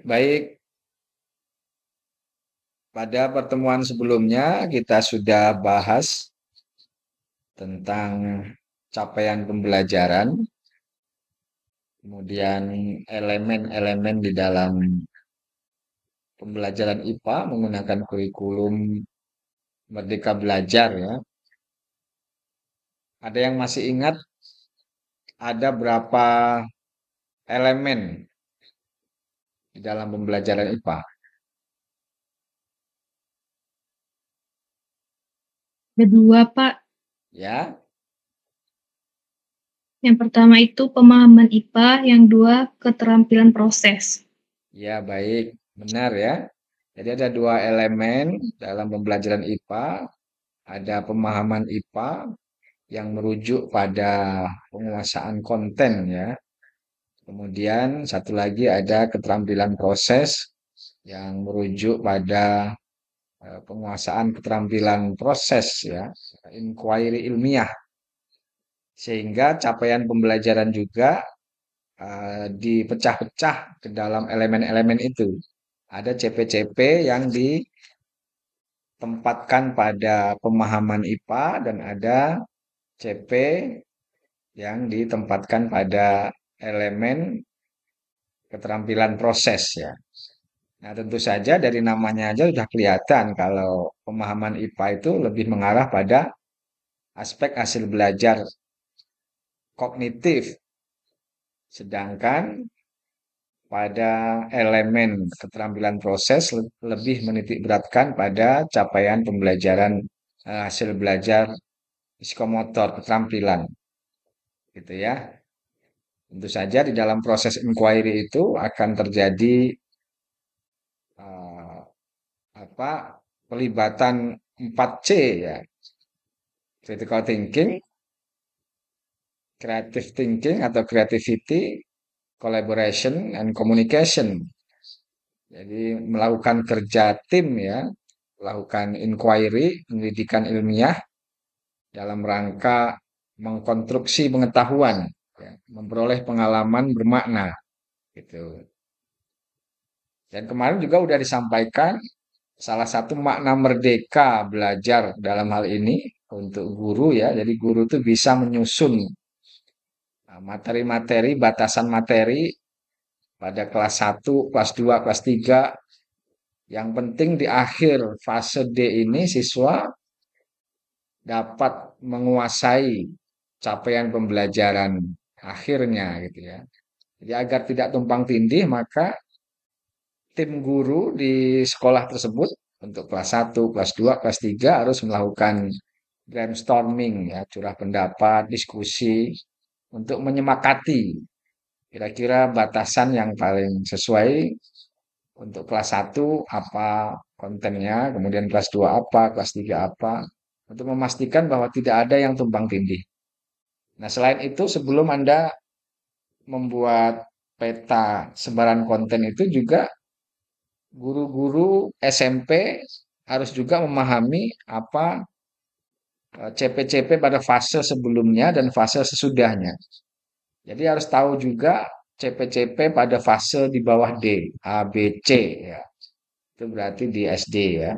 Baik, pada pertemuan sebelumnya kita sudah bahas tentang capaian pembelajaran, kemudian elemen-elemen di dalam pembelajaran IPA menggunakan kurikulum Merdeka Belajar ya. Ada yang masih ingat ada berapa elemen di dalam pembelajaran IPA? Kedua, Pak. Ya, Yang pertama itu pemahaman IPA, yang dua keterampilan proses. ya baik, benar ya. Jadi ada dua elemen dalam pembelajaran IPA, ada pemahaman IPA yang merujuk pada penguasaan konten ya. Kemudian satu lagi ada keterampilan proses yang merujuk pada penguasaan keterampilan proses ya, inquiry ilmiah. Sehingga capaian pembelajaran juga dipecah-pecah ke dalam elemen-elemen itu. Ada CP-CP yang ditempatkan pada pemahaman IPA dan ada CP yang ditempatkan pada elemen keterampilan proses ya. Nah, tentu saja dari namanya aja sudah kelihatan kalau pemahaman IPA itu lebih mengarah pada aspek hasil belajar kognitif, sedangkan pada elemen keterampilan proses lebih menitik beratkan pada capaian pembelajaran hasil belajar psikomotor keterampilan gitu ya. Tentu saja di dalam proses inquiry itu akan terjadi eh, apa pelibatan 4C ya. Critical thinking, creative thinking atau creativity, collaboration, and communication. Jadi melakukan kerja tim ya, melakukan inquiry, pendidikan ilmiah dalam rangka mengkonstruksi pengetahuan, ya, memperoleh pengalaman bermakna gitu. Dan kemarin juga sudah disampaikan salah satu makna merdeka belajar dalam hal ini untuk guru ya. Jadi guru itu bisa menyusun materi-materi, batasan materi pada kelas satu, kelas 2, kelas 3. Yang penting di akhir fase D ini siswa dapat menguasai capaian pembelajaran akhirnya gitu ya. Jadi agar tidak tumpang tindih maka tim guru di sekolah tersebut untuk kelas satu, kelas 2, kelas 3 harus melakukan brainstorming ya, curah pendapat, diskusi untuk menyemakati kira-kira batasan yang paling sesuai untuk kelas satu apa kontennya, kemudian kelas 2 apa, kelas 3 apa, untuk memastikan bahwa tidak ada yang tumpang tindih. Nah, selain itu sebelum Anda membuat peta sebaran konten itu juga guru-guru SMP harus juga memahami apa CP-CP pada fase sebelumnya dan fase sesudahnya. Jadi harus tahu juga CP-CP pada fase di bawah D, A, B, C ya. Itu berarti di SD ya.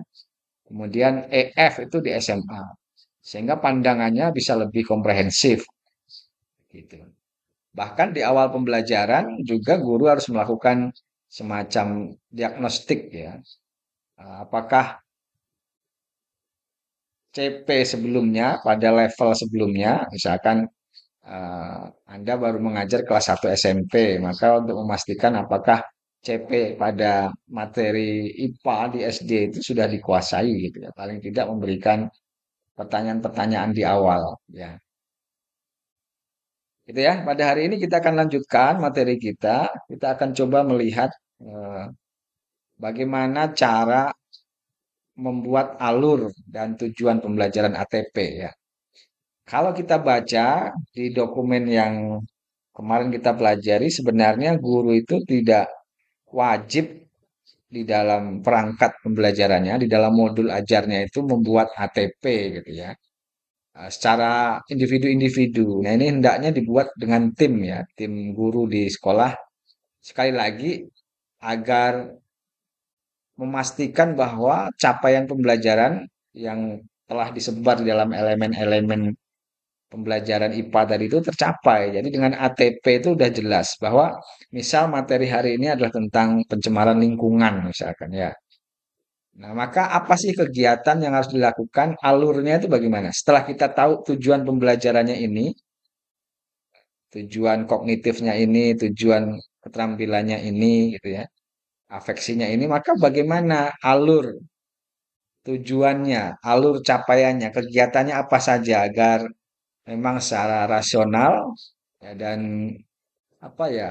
Kemudian EF itu di SMA. Sehingga pandangannya bisa lebih komprehensif gitu. Bahkan di awal pembelajaran juga guru harus melakukan semacam diagnostik ya. Apakah CP sebelumnya pada level sebelumnya, misalkan Anda baru mengajar kelas 1 SMP, maka untuk memastikan apakah CP pada materi IPA di SD itu sudah dikuasai gitu ya. Paling tidak memberikan pertanyaan-pertanyaan di awal ya. Gitu ya. Pada hari ini kita akan lanjutkan materi kita. Kita akan coba melihat eh, bagaimana cara membuat alur dan tujuan pembelajaran ATP ya. Kalau kita baca di dokumen yang kemarin kita pelajari, sebenarnya guru itu tidak wajib di dalam perangkat pembelajarannya, di dalam modul ajarnya itu membuat ATP gitu ya. Secara individu-individu. Nah, ini hendaknya dibuat dengan tim ya, tim guru di sekolah. Sekali lagi, agar memastikan bahwa capaian pembelajaran yang telah disebar di dalam elemen-elemen pembelajaran IPA tadi itu tercapai. Jadi dengan ATP itu udah jelas bahwa misal materi hari ini adalah tentang pencemaran lingkungan misalkan ya. Nah, maka apa sih kegiatan yang harus dilakukan? Alurnya itu bagaimana? Setelah kita tahu tujuan pembelajarannya ini, tujuan kognitifnya ini, tujuan keterampilannya ini gitu ya, afeksinya ini, maka bagaimana alur tujuannya, alur capaiannya, kegiatannya apa saja agar memang secara rasional ya, dan apa ya,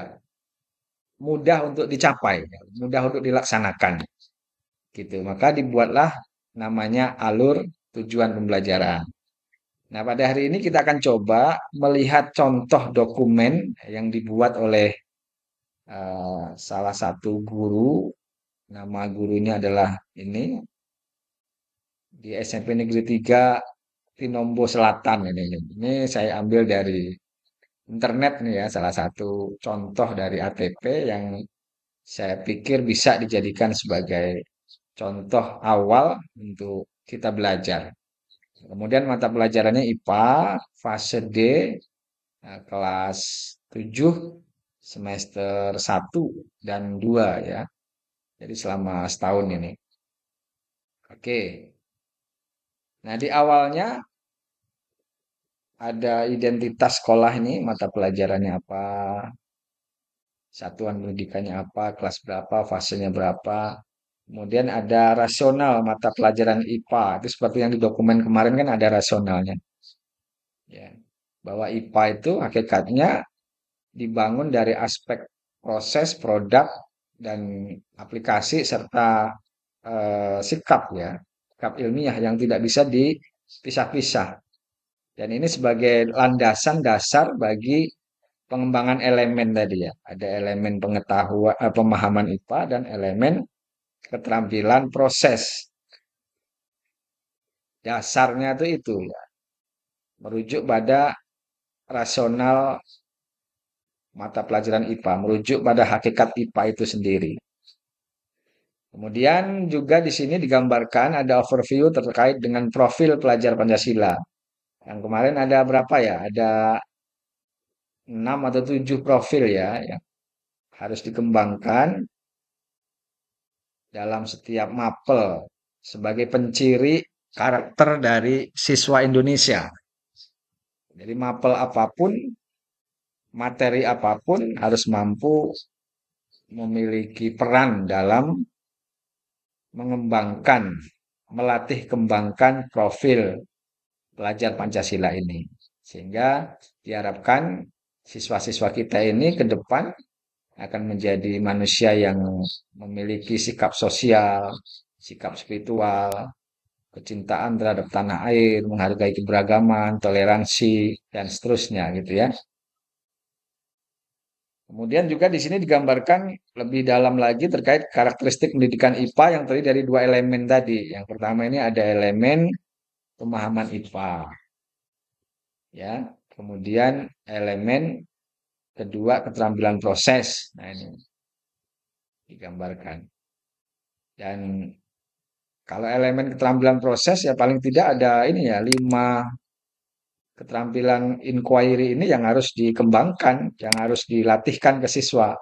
mudah untuk dicapai, ya, mudah untuk dilaksanakan gitu. Maka dibuatlah namanya alur tujuan pembelajaran. Nah, pada hari ini kita akan coba melihat contoh dokumen yang dibuat oleh salah satu guru. Nama gurunya adalah ini di SMP Negeri 3 Tinombo Selatan ini. Ini saya ambil dari internet nih ya, salah satu contoh dari ATP yang saya pikir bisa dijadikan sebagai contoh awal untuk kita belajar. Kemudian mata pelajarannya IPA fase D kelas 7 semester 1 dan 2 ya. Jadi selama setahun ini. Oke. Nah, di awalnya ada identitas sekolah ini, mata pelajarannya apa, satuan pendidikannya apa, kelas berapa, fasenya berapa. Kemudian ada rasional mata pelajaran IPA. Itu seperti yang di dokumen kemarin kan ada rasionalnya. Ya. Bahwa IPA itu hakikatnya dibangun dari aspek proses, produk, dan aplikasi serta sikap ya, sikap ilmiah yang tidak bisa dipisah-pisah. Dan ini sebagai landasan dasar bagi pengembangan elemen tadi ya. Ada elemen pengetahuan, pemahaman IPA dan elemen keterampilan proses. Dasarnya itu ya, merujuk pada rasional mata pelajaran IPA, merujuk pada hakikat IPA itu sendiri. Kemudian juga di sini digambarkan ada overview terkait dengan profil pelajar Pancasila. Yang kemarin ada berapa ya? Ada 6 atau 7 profil ya yang harus dikembangkan dalam setiap mapel sebagai penciri karakter dari siswa Indonesia. Jadi mapel apapun, materi apapun harus mampu memiliki peran dalam mengembangkan, melatih kembangkan profil pelajar Pancasila ini. Sehingga diharapkan siswa-siswa kita ini ke depan akan menjadi manusia yang memiliki sikap sosial, sikap spiritual, kecintaan terhadap tanah air, menghargai keberagaman, toleransi, dan seterusnya gitu ya. Kemudian juga di sini digambarkan lebih dalam lagi terkait karakteristik pendidikan IPA yang terdiri dari dua elemen tadi. Yang pertama ini ada elemen pemahaman IPA, ya. Kemudian elemen kedua keterampilan proses. Nah ini digambarkan. Dan kalau elemen keterampilan proses ya paling tidak ada ini ya 5 keterampilan inquiry ini yang harus dikembangkan, yang harus dilatihkan ke siswa.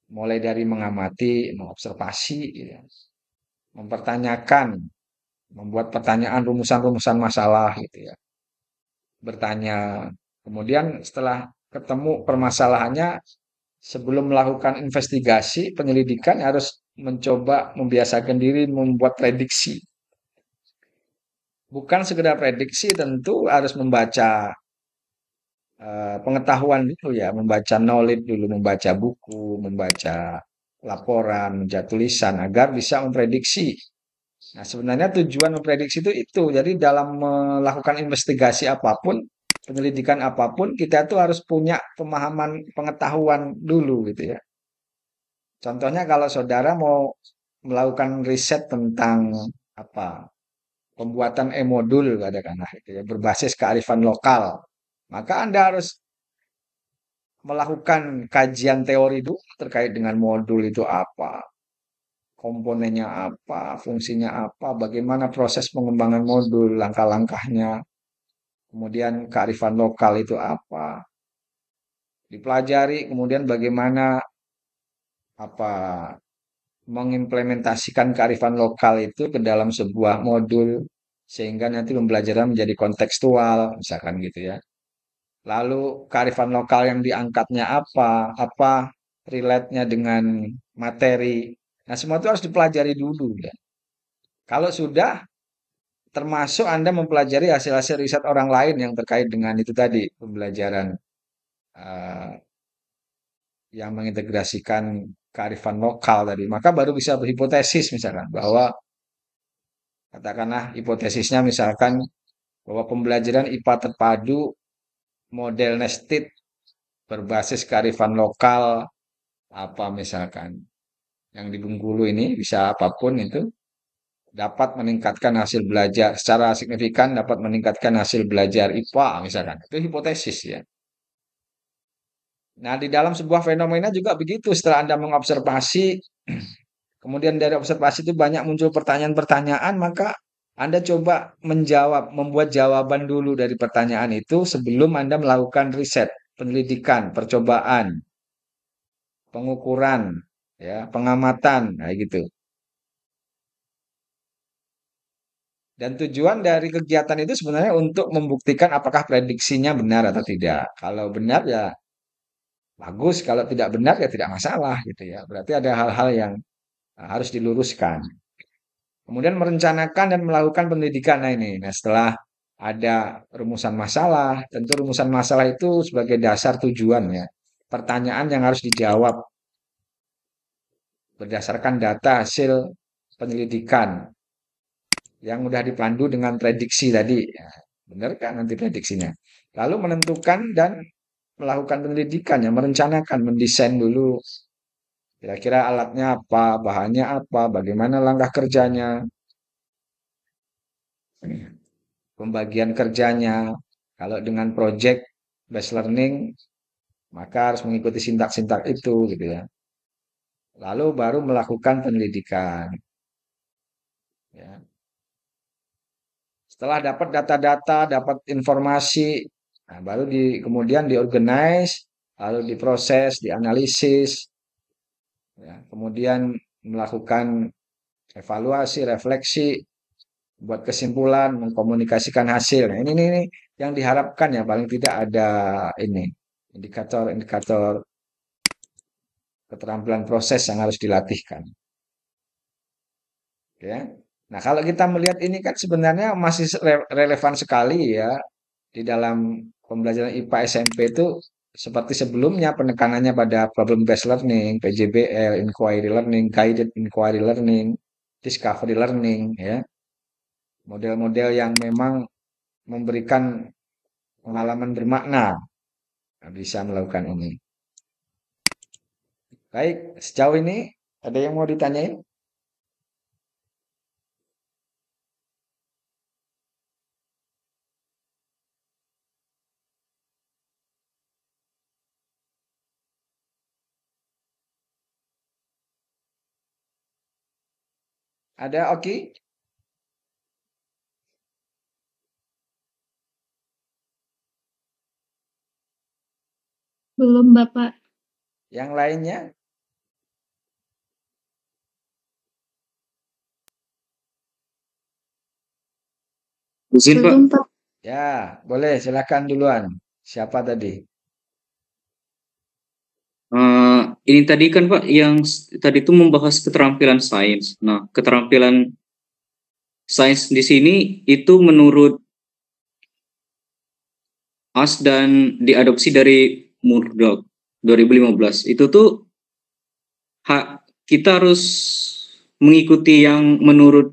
Mulai dari mengamati, mengobservasi, gitu ya, mempertanyakan, membuat pertanyaan rumusan-rumusan masalah gitu ya. Bertanya. Kemudian setelah ketemu permasalahannya, sebelum melakukan investigasi, penyelidikan harus mencoba membiasakan diri membuat prediksi. Bukan sekedar prediksi, tentu harus membaca pengetahuan dulu ya, membaca knowledge dulu, membaca buku, membaca laporan, membaca tulisan agar bisa memprediksi. Nah, sebenarnya tujuan memprediksi itu. Jadi dalam melakukan investigasi apapun, penyelidikan apapun, kita tuh harus punya pemahaman pengetahuan dulu gitu ya. Contohnya kalau saudara mau melakukan riset tentang apa pembuatan e-modul katakanlah gitu ya, berbasis kearifan lokal, maka Anda harus melakukan kajian teori dulu terkait dengan modul itu apa, komponennya apa, fungsinya apa, bagaimana proses pengembangan modul, langkah-langkahnya, kemudian kearifan lokal itu apa, dipelajari, kemudian bagaimana apa mengimplementasikan kearifan lokal itu ke dalam sebuah modul sehingga nanti pembelajaran menjadi kontekstual, misalkan gitu ya. Lalu kearifan lokal yang diangkatnya apa relate-nya dengan materi. Nah, semua itu harus dipelajari dulu ya. Kalau sudah, termasuk Anda mempelajari hasil-hasil riset orang lain yang terkait dengan itu tadi, pembelajaran eh, yang mengintegrasikan kearifan lokal tadi, maka baru bisa berhipotesis misalkan bahwa katakanlah hipotesisnya misalkan bahwa pembelajaran IPA terpadu model nested berbasis kearifan lokal apa misalkan yang di Bengkulu ini bisa apapun itu dapat meningkatkan hasil belajar secara signifikan dapat meningkatkan hasil belajar IPA misalkan. Itu hipotesis ya. Nah, di dalam sebuah fenomena juga begitu. Setelah Anda mengobservasi, kemudian dari observasi itu banyak muncul pertanyaan-pertanyaan, maka Anda coba menjawab, membuat jawaban dulu dari pertanyaan itu sebelum Anda melakukan riset, penyelidikan, percobaan, pengukuran, ya, pengamatan, nah gitu. Dan tujuan dari kegiatan itu sebenarnya untuk membuktikan apakah prediksinya benar atau tidak. Kalau benar ya bagus, kalau tidak benar ya tidak masalah gitu ya. Berarti ada hal-hal yang harus diluruskan. Kemudian merencanakan dan melakukan pendidikan. Nah ini, nah setelah ada rumusan masalah, tentu rumusan masalah itu sebagai dasar tujuan ya. Pertanyaan yang harus dijawab berdasarkan data hasil penyelidikan yang mudah dipandu dengan prediksi tadi. Ya, benar kan nanti prediksinya. Lalu menentukan dan melakukan penyelidikan, ya, merencanakan, mendesain dulu kira-kira alatnya apa, bahannya apa, bagaimana langkah kerjanya, pembagian kerjanya. Kalau dengan project based learning, maka harus mengikuti sintak-sintak itu gitu ya. Lalu baru melakukan penyelidikan. Ya. Setelah dapat data-data, dapat informasi, nah baru kemudian diorganize, lalu diproses, dianalisis, ya. Kemudian melakukan evaluasi, refleksi, buat kesimpulan, mengkomunikasikan hasil. Nah, ini yang diharapkan ya paling tidak ada ini indikator-indikator keterampilan proses yang harus dilatihkan. Ya. Nah, kalau kita melihat ini kan sebenarnya masih relevan sekali ya di dalam pembelajaran IPA SMP itu seperti sebelumnya penekanannya pada problem based learning, PJBL, inquiry learning, guided inquiry learning, discovery learning ya. Model-model yang memang memberikan pengalaman bermakna bisa melakukan ini. Baik, sejauh ini ada yang mau ditanyain? Ada, Oki? Belum, Bapak. Yang lainnya? Izin Pak, Belum, Pak. Ya, boleh silakan duluan. Siapa tadi? Ini tadi kan Pak yang tadi itu membahas keterampilan sains. Nah, keterampilan sains di sini itu menurut AS dan diadopsi dari Murdoch 2015. Itu tuh kita harus mengikuti yang menurut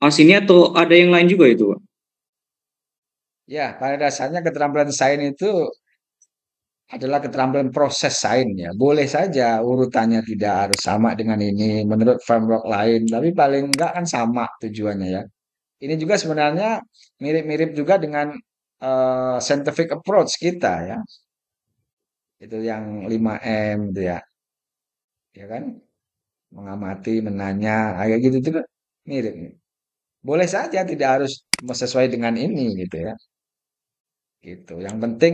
AS ini atau ada yang lain juga itu Pak? Ya, pada dasarnya keterampilan sains itu adalah keterampilan proses sains ya. Boleh saja urutannya tidak harus sama dengan ini menurut framework lain, tapi paling enggak kan sama tujuannya ya. Ini juga sebenarnya mirip-mirip juga dengan scientific approach kita ya. Itu yang 5M itu ya. Ya kan? Mengamati, menanya, kayak gitu itu kan mirip. Boleh saja tidak harus sesuai dengan ini gitu ya. Gitu. Yang penting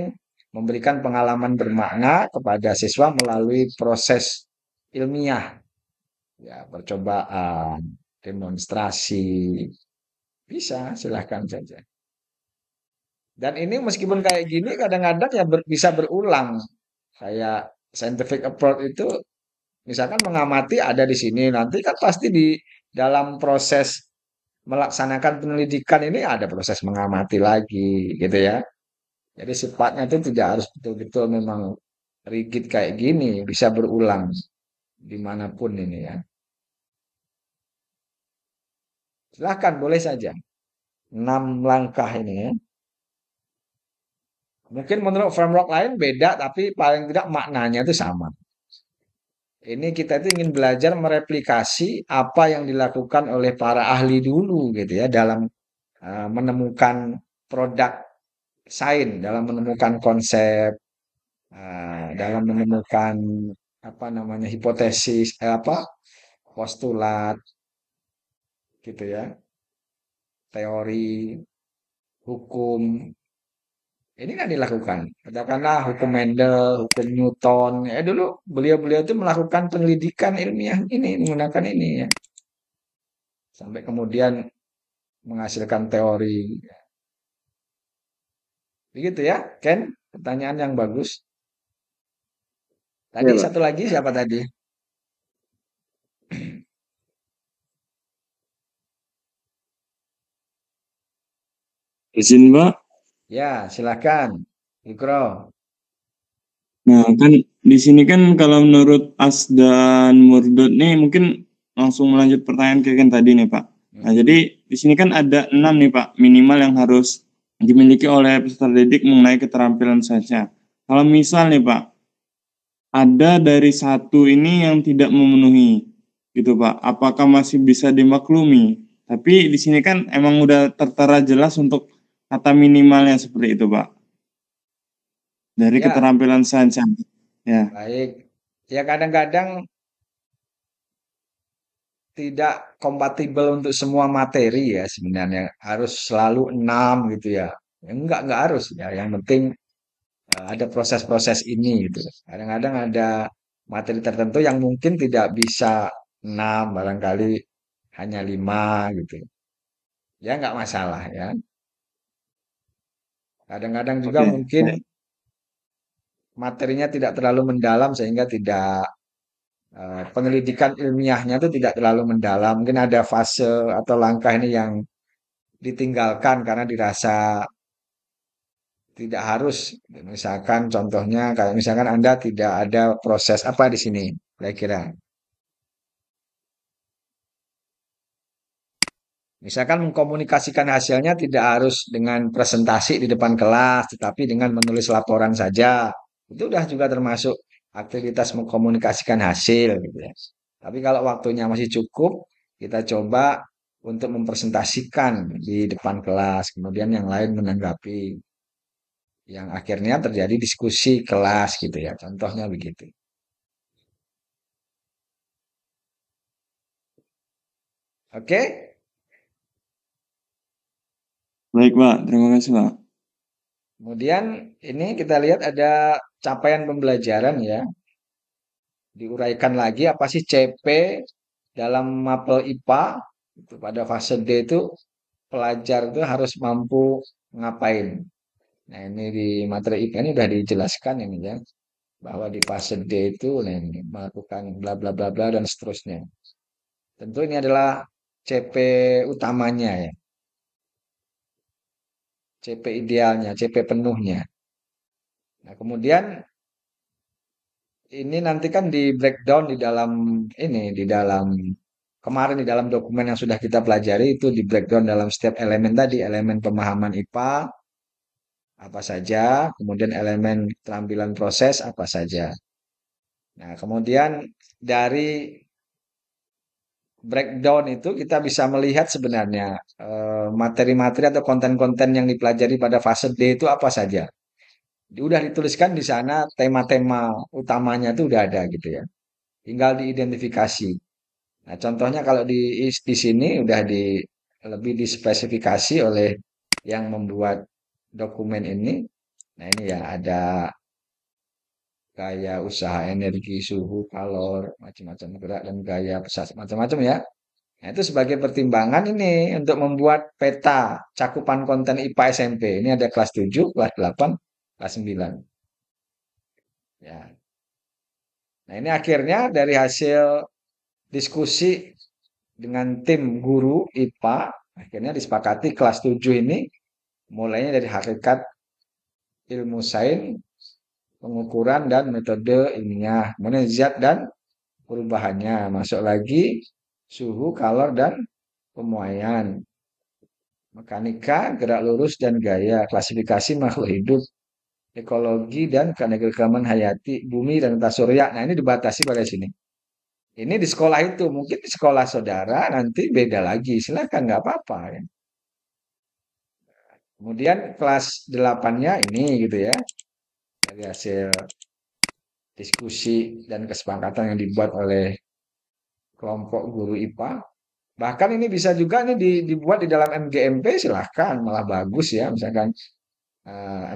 memberikan pengalaman bermakna kepada siswa melalui proses ilmiah, ya percobaan, demonstrasi, bisa silahkan saja. Dan ini meskipun kayak gini kadang-kadang ya bisa berulang. Kayak scientific approach itu misalkan mengamati ada di sini, nanti kan pasti di dalam proses melaksanakan penyelidikan ini ada proses mengamati lagi gitu ya. Jadi sifatnya itu tidak harus betul-betul memang rigid kayak gini, bisa berulang dimanapun ini ya. Silahkan, boleh saja. 6 langkah ini ya. Mungkin menurut framework lain beda, tapi paling tidak maknanya itu sama. Ini kita itu ingin belajar mereplikasi apa yang dilakukan oleh para ahli dulu gitu ya dalam menemukan produk sains, dalam menemukan konsep, dalam menemukan apa namanya hipotesis, apa postulat gitu ya, teori, hukum. Ini kan dilakukan. Katakanlah hukum Mendel, hukum Newton. Ya dulu beliau-beliau itu melakukan penyelidikan ilmiah ini menggunakan ini ya. Sampai kemudian menghasilkan teori. Begitu ya, Ken? Pertanyaan yang bagus. Tadi Ya, Pak. satu lagi siapa tadi? Izin, Mbak. Ya, silakan. Ikro. Nah, kan di sini kan kalau menurut As dan Murdut nih mungkin langsung melanjut pertanyaan ke Ken tadi nih, Pak. Nah, jadi di sini kan ada 6 nih, Pak, minimal yang harus dimiliki oleh peserta didik mengenai keterampilan saja. Kalau misal nih, Pak, ada dari satu ini yang tidak memenuhi, gitu, Pak. Apakah masih bisa dimaklumi? Tapi di sini kan emang udah tertera jelas untuk kata minimalnya seperti itu, Pak. Dari Ya, keterampilan saja. Ya. baik. Ya kadang-kadang tidak kompatibel untuk semua materi ya sebenarnya. Harus selalu 6 gitu ya. Ya enggak harus ya. Yang penting ada proses-proses ini gitu. Kadang-kadang ada materi tertentu yang mungkin tidak bisa 6, barangkali hanya 5 gitu. Ya nggak masalah ya. Kadang-kadang juga Oke. mungkin materinya tidak terlalu mendalam sehingga tidak penyelidikan ilmiahnya itu tidak terlalu mendalam. Mungkin ada fase atau langkah ini yang ditinggalkan karena dirasa tidak harus. Misalkan contohnya kayak misalkan Anda tidak ada proses apa di sini, kira-kira. Misalkan mengkomunikasikan hasilnya tidak harus dengan presentasi di depan kelas, tetapi dengan menulis laporan saja. Itu udah juga termasuk aktivitas mengkomunikasikan hasil gitu ya. Tapi kalau waktunya masih cukup, kita coba untuk mempresentasikan di depan kelas, kemudian yang lain menanggapi. Yang akhirnya terjadi diskusi kelas gitu ya. Contohnya begitu. Oke? Baik, Pak. Terima kasih, Pak. Kemudian ini kita lihat ada capaian pembelajaran ya. Diuraikan lagi apa sih CP dalam mapel IPA itu pada fase D itu pelajar itu harus mampu ngapain. Nah, ini di materi IPA ini sudah dijelaskan ini ya bahwa di fase D itu nah ini, melakukan bla bla bla bla dan seterusnya. Tentu ini adalah CP utamanya ya. CP idealnya, CP penuhnya. Nah, kemudian ini nanti kan di breakdown di dalam ini, di dalam kemarin di dalam dokumen yang sudah kita pelajari itu di breakdown dalam setiap elemen tadi, elemen pemahaman IPA apa saja, kemudian elemen keterampilan proses apa saja. Nah, kemudian dari breakdown itu kita bisa melihat sebenarnya materi-materi atau konten-konten yang dipelajari pada fase D itu apa saja. Udah dituliskan di sana tema-tema utamanya itu udah ada gitu ya. Tinggal diidentifikasi. Nah, contohnya kalau di sini udah lebih dispesifikasi oleh yang membuat dokumen ini. Nah, ini ya ada gaya usaha energi, suhu, kalor, macam-macam gerak dan gaya pesat macam-macam ya. Nah, itu sebagai pertimbangan ini untuk membuat peta cakupan konten IPA SMP. Ini ada kelas 7, kelas 8, kelas 9. Ya. Nah, ini akhirnya dari hasil diskusi dengan tim guru IPA, akhirnya disepakati kelas 7 ini mulainya dari hakikat ilmu sains, pengukuran dan metode ilmiah, kemudian zat dan perubahannya, masuk lagi suhu, kalor dan pemuaian, mekanika, gerak lurus dan gaya, klasifikasi makhluk hidup, ekologi dan keanekaragaman hayati, bumi dan tata surya. Nah, ini dibatasi pada sini. Ini di sekolah itu, mungkin di sekolah saudara nanti beda lagi. Silakan, nggak apa-apa ya. Kemudian kelas 8-nya ini gitu ya. Dari hasil diskusi dan kesepakatan yang dibuat oleh kelompok guru IPA. Bahkan ini bisa juga nih dibuat di dalam MGMP, silahkan, malah bagus ya. Misalkan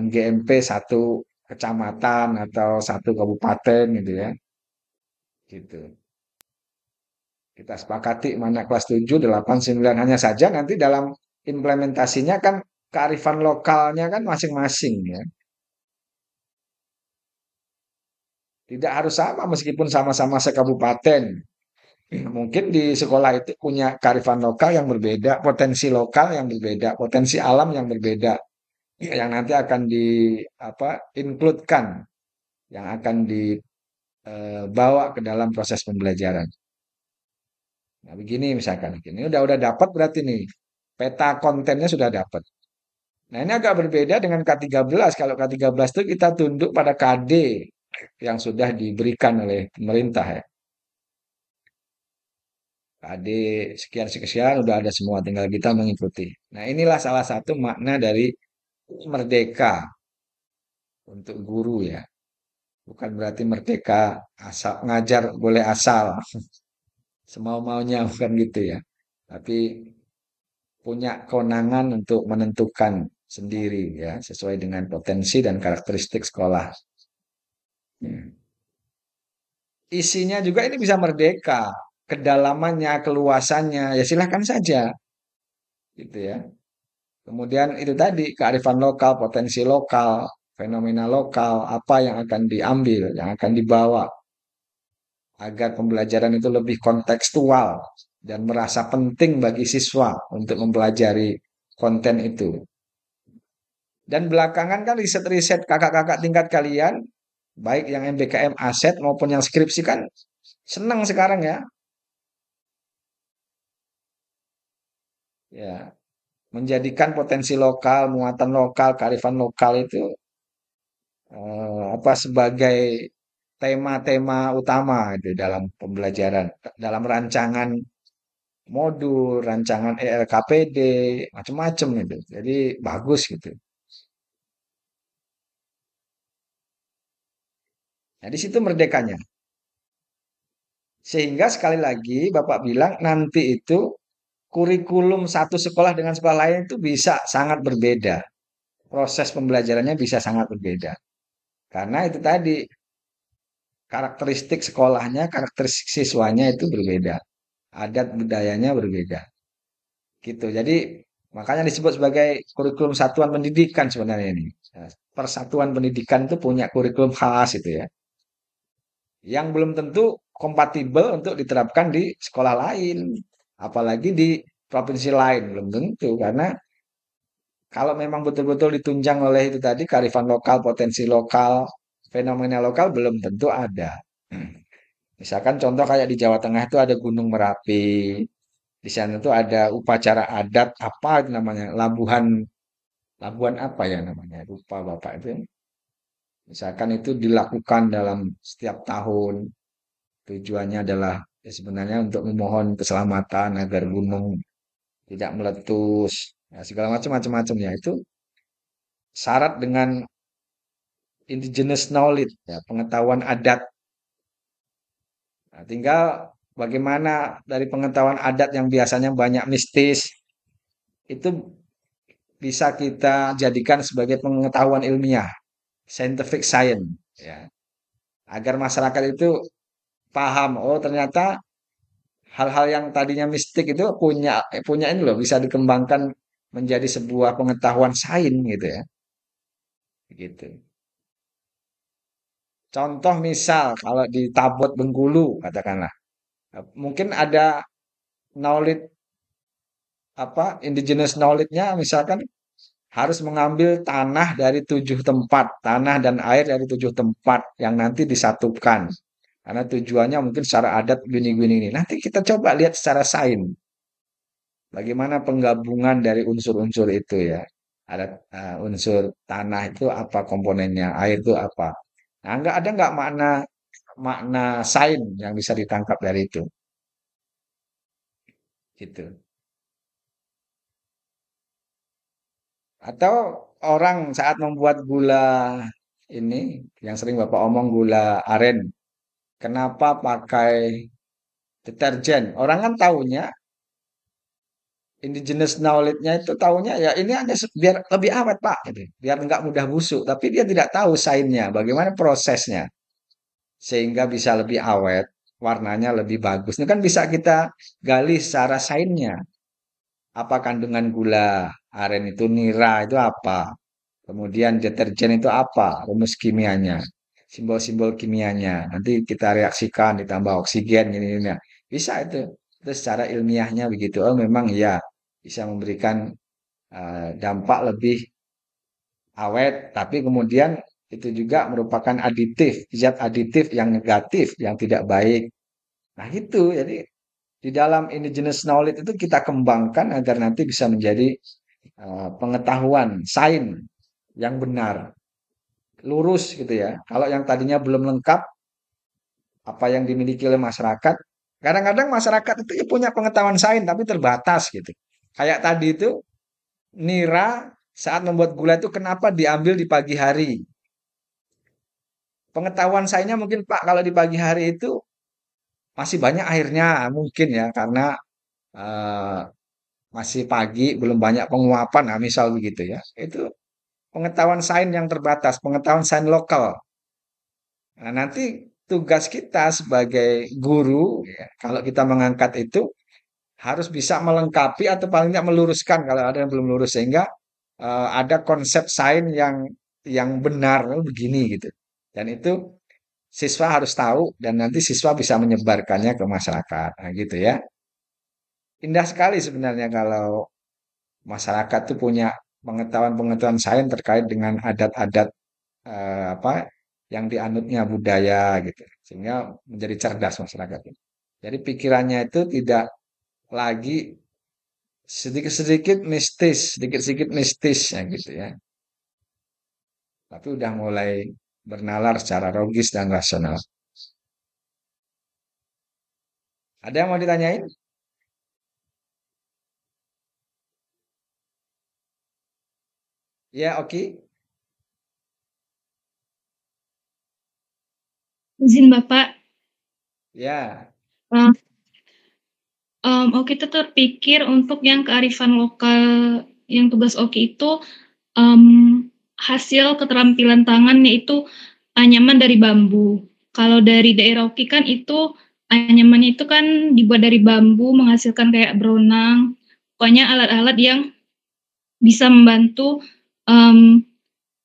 MGMP satu kecamatan atau satu kabupaten gitu ya. Gitu. Kita sepakati mana kelas 7, 8, 9. Hanya saja nanti dalam implementasinya kan kearifan lokalnya kan masing-masing ya. Tidak harus sama meskipun sama-sama sekabupaten. Mungkin di sekolah itu punya kearifan lokal yang berbeda, potensi lokal yang berbeda, potensi alam yang berbeda, yang nanti akan di apa include-kan, yang akan dibawa ke dalam proses pembelajaran. Nah, begini misalkan ini udah dapat berarti nih peta kontennya sudah dapat. Nah, ini agak berbeda dengan K13. Kalau K13 itu kita tunduk pada KD yang sudah diberikan oleh pemerintah ya. KD sekian-sekian udah ada semua, tinggal kita mengikuti. Nah, inilah salah satu makna dari merdeka untuk guru ya. Bukan berarti merdeka asal ngajar boleh asal semau-maunya bukan gitu ya. Tapi punya kewenangan untuk menentukan sendiri ya sesuai dengan potensi dan karakteristik sekolah. Hmm. Isinya juga ini bisa merdeka, kedalamannya, keluasannya ya silahkan saja gitu ya. Kemudian itu tadi kearifan lokal, potensi lokal, fenomena lokal, apa yang akan diambil, yang akan dibawa agar pembelajaran itu lebih kontekstual dan merasa penting bagi siswa untuk mempelajari konten itu. Dan belakangan kan riset-riset kakak-kakak tingkat kalian, baik yang MBKM aset maupun yang skripsi kan senang sekarang ya. Ya, menjadikan potensi lokal, muatan lokal, kearifan lokal itu apa sebagai tema-tema utama itu dalam pembelajaran, dalam rancangan modul, rancangan ELKPD, macam-macam itu. Jadi bagus gitu. Nah, di situ merdekanya. Sehingga sekali lagi Bapak bilang nanti itu kurikulum satu sekolah dengan sekolah lain itu bisa sangat berbeda. Proses pembelajarannya bisa sangat berbeda. Karena itu tadi karakteristik sekolahnya, karakteristik siswanya itu berbeda. Adat budayanya berbeda. Gitu. Jadi makanya disebut sebagai kurikulum satuan pendidikan sebenarnya ini. Nah, persatuan pendidikan itu punya kurikulum khas itu ya. Yang belum tentu kompatibel untuk diterapkan di sekolah lain. Apalagi di provinsi lain. Belum tentu. Karena kalau memang betul-betul ditunjang oleh itu tadi, kearifan lokal, potensi lokal, fenomena lokal belum tentu ada. Misalkan contoh kayak di Jawa Tengah itu ada Gunung Merapi, di sana tuh ada upacara adat apa itu namanya, Labuhan, Labuhan apa ya namanya, lupa Bapak itu. Misalkan itu dilakukan dalam setiap tahun, tujuannya adalah ya sebenarnya untuk memohon keselamatan agar gunung tidak meletus, ya, segala macam-macam ya itu syarat dengan indigenous knowledge, ya, pengetahuan adat. Nah, tinggal bagaimana dari pengetahuan adat yang biasanya banyak mistis, itu bisa kita jadikan sebagai pengetahuan ilmiah, scientific science, ya. Agar masyarakat itu paham, oh ternyata hal-hal yang tadinya mistik itu punya ini loh, bisa dikembangkan menjadi sebuah pengetahuan sains gitu ya. Gitu. Contoh misal kalau di Tabot Bengkulu katakanlah, mungkin ada knowledge indigenous knowledge-nya misalkan harus mengambil tanah dari 7 tempat, tanah dan air dari 7 tempat yang nanti disatukan. Karena tujuannya mungkin secara adat gini-gini ini. Nanti kita coba lihat secara sains. Bagaimana penggabungan dari unsur-unsur itu ya. Ada unsur tanah itu apa komponennya, air itu apa. Nah, nggak makna makna sains yang bisa ditangkap dari itu. Gitu. Atau orang saat membuat gula ini yang sering Bapak omong gula aren. Kenapa pakai deterjen? Orang kan taunya indigenous knowledge-nya itu taunya ya ini hanya biar lebih awet Pak, gitu. Biar nggak mudah busuk. Tapi dia tidak tahu sainsnya, bagaimana prosesnya sehingga bisa lebih awet, warnanya lebih bagus. Ini kan bisa kita gali secara sainsnya. Apa kandungan gula aren itu, nira itu apa? Kemudian deterjen itu apa? Rumus kimianya, simbol-simbol kimianya. Nanti kita reaksikan ditambah oksigen ini. Bisa itu. Itu secara ilmiahnya begitu. Oh memang ya bisa memberikan dampak lebih awet, tapi kemudian itu juga merupakan aditif, zat aditif yang negatif, yang tidak baik. Nah itu, jadi di dalam indigenous knowledge itu kita kembangkan agar nanti bisa menjadi pengetahuan sains yang benar, lurus gitu ya. Kalau yang tadinya belum lengkap, apa yang dimiliki oleh masyarakat, kadang-kadang masyarakat itu ya punya pengetahuan sains tapi terbatas gitu. Kayak tadi itu, nira saat membuat gula itu kenapa diambil di pagi hari? Pengetahuan sainsnya mungkin Pak kalau di pagi hari itu masih banyak airnya mungkin ya karena eh, masih pagi belum banyak penguapan, nah misal begitu ya. Itu pengetahuan sains yang terbatas, pengetahuan sains lokal. Nah, nanti tugas kita sebagai guru, ya, kalau kita mengangkat itu harus bisa melengkapi atau paling tidak meluruskan kalau ada yang belum lurus sehingga ada konsep sains yang benar oh, begini gitu. Dan itu siswa harus tahu dan nanti siswa bisa menyebarkannya ke masyarakat. Nah, gitu ya. Indah sekali sebenarnya kalau masyarakat tuh punya pengetahuan-pengetahuan sains terkait dengan adat-adat apa yang dianutnya budaya gitu sehingga menjadi cerdas masyarakat ini. Jadi pikirannya itu tidak lagi sedikit-sedikit mistis, sedikit-sedikit mistis ya gitu ya. Tapi udah mulai bernalar secara logis dan rasional. Ada yang mau ditanyain? Ya, oke. Izin Bapak, Ya, eh, Oki itu terpikir untuk yang kearifan lokal yang tugas Oki itu hasil keterampilan tangan yaitu anyaman dari bambu. Kalau dari daerah Oki kan itu anyamannya itu kan dibuat dari bambu menghasilkan kayak beronang. Pokoknya alat-alat yang bisa membantu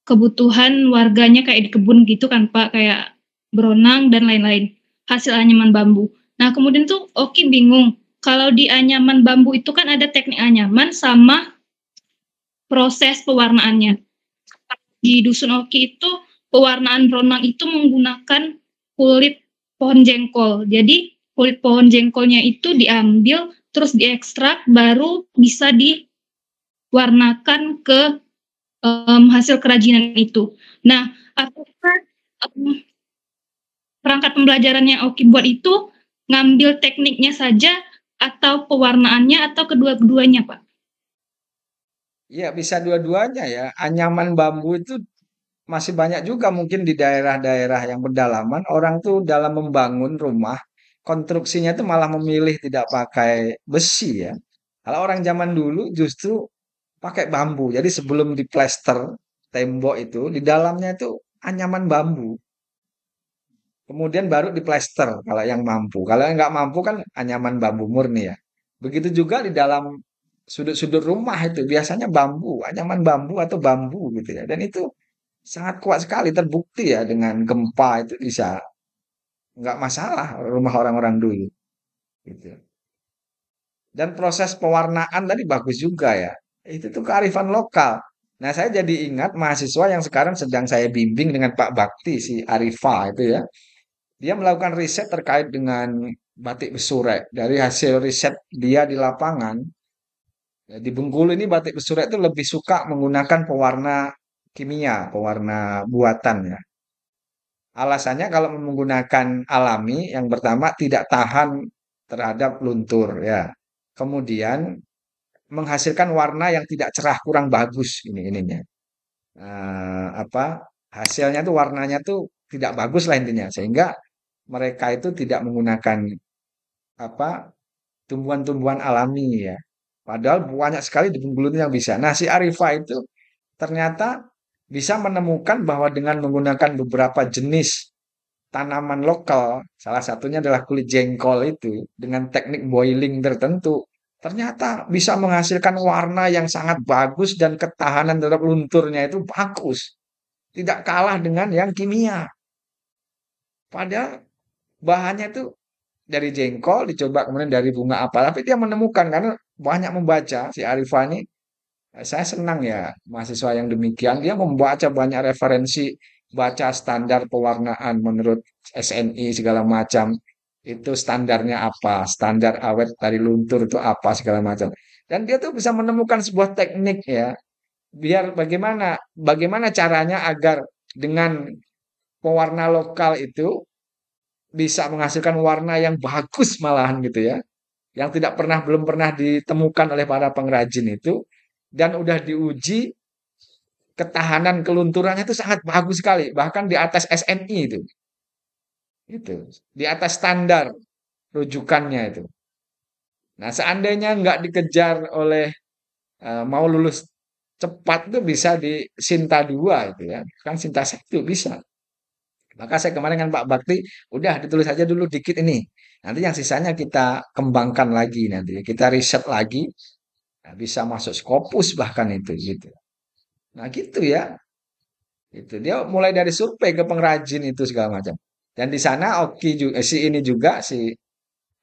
kebutuhan warganya kayak di kebun gitu kan Pak, kayak beronang dan lain-lain. Hasil anyaman bambu. Nah kemudian tuh Oki bingung. Kalau di anyaman bambu itu kan ada teknik anyaman sama proses pewarnaannya. Di dusun Oki itu pewarnaan beronang itu menggunakan kulit pohon jengkol. Jadi kulit pohon jengkolnya itu diambil terus diekstrak baru bisa diwarnakan ke hasil kerajinan itu. Nah, apakah perangkat pembelajaran yang Oki buat itu ngambil tekniknya saja atau pewarnaannya atau kedua-duanya, Pak? ya bisa dua-duanya ya. Anyaman bambu itu masih banyak juga mungkin di daerah-daerah yang pedalaman orang tuh dalam membangun rumah konstruksinya tuh malah memilih tidak pakai besi ya. Kalau orang zaman dulu justru pakai bambu. Jadi sebelum diplester tembok itu di dalamnya itu anyaman bambu. Kemudian baru diplester kalau yang mampu. Kalau yang nggak mampu kan anyaman bambu murni ya. Begitu juga di dalam sudut-sudut rumah itu biasanya bambu, anyaman bambu atau bambu gitu ya. Dan itu sangat kuat sekali terbukti ya dengan gempa itu bisa nggak masalah rumah orang-orang dulu gitu. Dan proses pewarnaan tadi bagus juga ya. Itu tuh kearifan lokal. Nah, saya jadi ingat mahasiswa yang sekarang sedang saya bimbing dengan Pak Bakti si Arifa itu ya. Dia melakukan riset terkait dengan batik besurek. Dari hasil riset dia di lapangan, ya, di Bengkulu ini batik besurek itu lebih suka menggunakan pewarna kimia, pewarna buatan ya. Alasannya kalau menggunakan alami, yang pertama tidak tahan terhadap luntur ya. Kemudian menghasilkan warna yang tidak cerah, kurang bagus ininya. Apa hasilnya tuh warnanya tuh tidak bagus lah intinya, sehingga mereka itu tidak menggunakan apa tumbuhan-tumbuhan alami ya. Padahal banyak sekali di Bengkulu itu yang bisa. Nah, si Arifa itu ternyata bisa menemukan bahwa dengan menggunakan beberapa jenis tanaman lokal, salah satunya adalah kulit jengkol itu, dengan teknik boiling tertentu, ternyata bisa menghasilkan warna yang sangat bagus dan ketahanan terhadap lunturnya itu bagus. Tidak kalah dengan yang kimia. Padahal bahannya itu dari jengkol, dicoba kemudian dari bunga apa. Tapi dia menemukan, karena banyak membaca, si Arifah ini, saya senang ya mahasiswa yang demikian. Dia membaca banyak referensi, baca standar pewarnaan menurut SNI segala macam. Itu standarnya apa, standar awet dari luntur itu apa segala macam. Dan dia tuh bisa menemukan sebuah teknik ya, biar bagaimana caranya agar dengan pewarna lokal itu bisa menghasilkan warna yang bagus malahan gitu ya, yang belum pernah ditemukan oleh para pengrajin itu, dan udah diuji ketahanan kelunturannya itu sangat bagus sekali, bahkan di atas SNI itu di atas standar rujukannya itu. Nah, seandainya nggak dikejar oleh mau lulus cepat itu bisa di Sinta 2 itu ya, kan Sinta 1 bisa. Maka saya kemarin dengan Pak Bakti, udah ditulis aja dulu dikit ini. Nanti yang sisanya kita kembangkan lagi nanti. Kita riset lagi, nah, bisa masuk Scopus bahkan itu gitu. Nah gitu ya. Itu dia mulai dari survei ke pengrajin itu segala macam. Dan di sana Oki juga, si ini juga si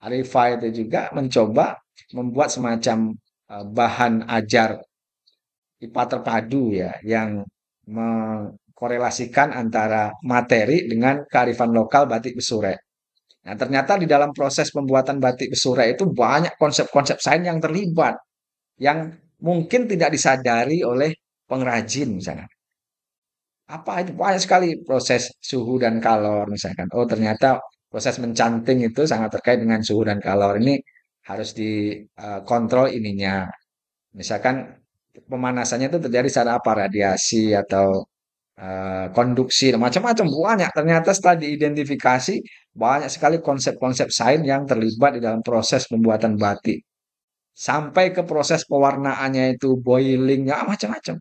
Arifa itu juga mencoba membuat semacam bahan ajar IPA terpadu ya, yang mengkorelasikan antara materi dengan kearifan lokal batik besurek. Nah, ternyata di dalam proses pembuatan batik besurek itu banyak konsep-konsep sains yang terlibat, yang mungkin tidak disadari oleh pengrajin misalnya. Apa itu banyak sekali proses suhu dan kalor misalkan. Oh, ternyata proses mencanting itu sangat terkait dengan suhu dan kalor. Ini harus dikontrol ininya. Misalkan pemanasannya itu terjadi secara apa? Radiasi atau konduksi, macam-macam banyak. Ternyata setelah diidentifikasi banyak sekali konsep-konsep sains yang terlibat di dalam proses pembuatan batik. Sampai ke proses pewarnaannya itu boilingnya macam-macam.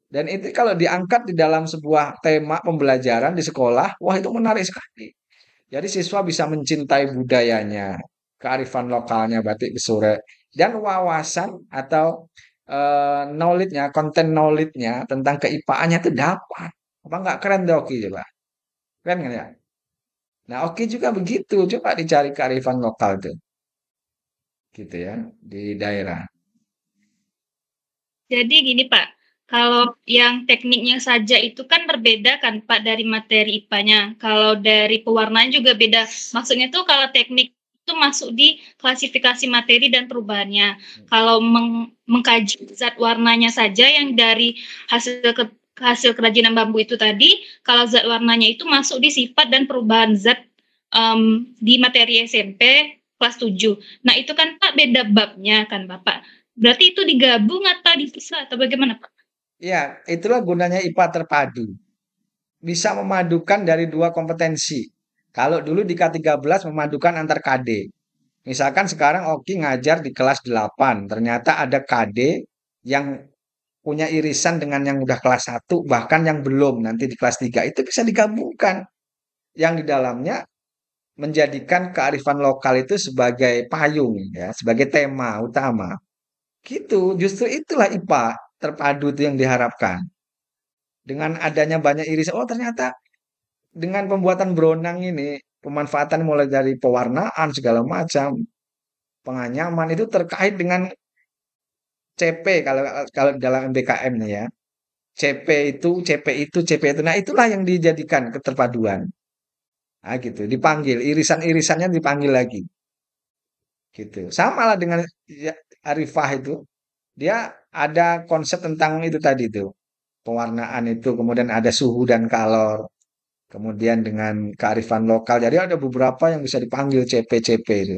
Dan itu kalau diangkat di dalam sebuah tema pembelajaran di sekolah, wah itu menarik sekali. Jadi siswa bisa mencintai budayanya, kearifan lokalnya batik besurek, dan wawasan atau knowledge-nya, konten knowledge-nya tentang keipaannya itu dapat. Apa nggak keren deh Oki coba? Keren kan ya? Nah Oki juga begitu, coba dicari kearifan lokal tuh, gitu ya, di daerah. Jadi gini Pak, kalau yang tekniknya saja itu kan berbeda kan Pak dari materi IPA-nya. Kalau dari pewarnaan juga beda. Maksudnya tuh kalau teknik itu masuk di klasifikasi materi dan perubahannya. Kalau mengkaji zat warnanya saja yang dari hasil kerajinan bambu itu tadi, kalau zat warnanya itu masuk di sifat dan perubahan zat di materi SMP kelas 7. Nah itu kan Pak beda babnya kan Bapak. Berarti itu digabung atau dipisah atau bagaimana Pak? Ya, itulah gunanya IPA terpadu. bisa memadukan dari dua kompetensi. Kalau dulu di K13 memadukan antar KD. Misalkan sekarang Oki ngajar di kelas 8, ternyata ada KD yang punya irisan dengan yang udah kelas 1, bahkan yang belum nanti di kelas 3 itu bisa digabungkan. Yang di dalamnya menjadikan kearifan lokal itu sebagai payung ya, sebagai tema utama. Gitu, justru itulah IPA terpadu itu yang diharapkan. Dengan adanya banyak irisan, oh ternyata dengan pembuatan Bronang ini, pemanfaatan mulai dari pewarnaan segala macam, penganyaman itu terkait dengan CP kalau kalau dalam MBKM nih ya. CP itu, CP itu, CP itu. Nah, itulah yang dijadikan keterpaduan. Nah, gitu. Dipanggil, irisan-irisannya dipanggil lagi. Gitu. Sama lah dengan ya, Arifah itu. Dia ada konsep tentang itu tadi tuh. Pewarnaan itu, kemudian ada suhu dan kalor. Kemudian dengan kearifan lokal. Jadi ada beberapa yang bisa dipanggil CP-CP itu.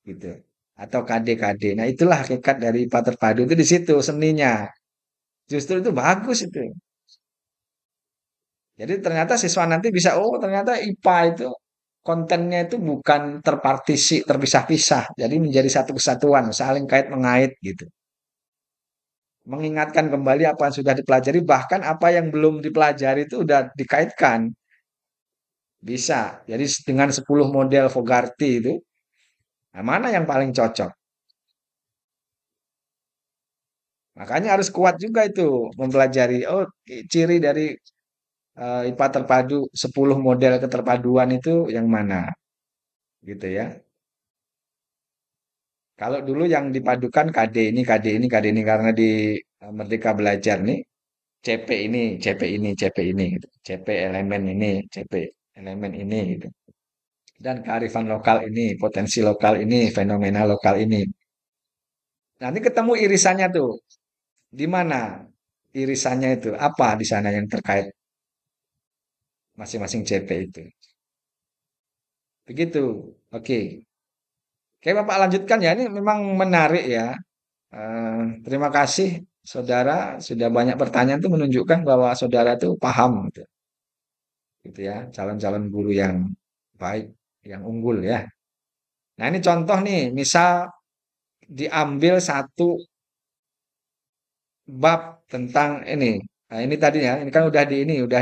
Gitu. Atau KD-KD. Nah, itulah hakikat dari IPA terpadu itu di situ seninya. Justru itu bagus itu. Jadi ternyata siswa nanti bisa, oh ternyata IPA itu kontennya itu bukan terpartisi, terpisah-pisah. Jadi menjadi satu kesatuan, saling kait mengait gitu. Mengingatkan kembali apa yang sudah dipelajari, bahkan apa yang belum dipelajari itu udah dikaitkan. Bisa. Jadi dengan 10 model Fogarty itu, nah mana yang paling cocok? Makanya harus kuat juga itu mempelajari, oh ciri dari IPA terpadu 10 model keterpaduan itu yang mana? Gitu ya. Kalau dulu yang dipadukan KD ini, KD ini, KD ini karena di Merdeka Belajar nih CP ini, CP ini, CP ini, gitu. CP elemen ini, CP elemen ini, gitu. Dan kearifan lokal ini, potensi lokal ini, fenomena lokal ini. Nanti ketemu irisannya tuh, di mana irisannya itu? Apa di sana yang terkait masing-masing CP itu? Begitu. Oke. Oke, Bapak lanjutkan ya. Ini memang menarik ya. Terima kasih saudara sudah banyak pertanyaan itu menunjukkan bahwa saudara itu paham gitu ya, calon-calon guru yang baik, yang unggul ya. Nah, ini contoh nih, misal diambil satu bab tentang ini. Nah, ini tadi ya, ini kan udah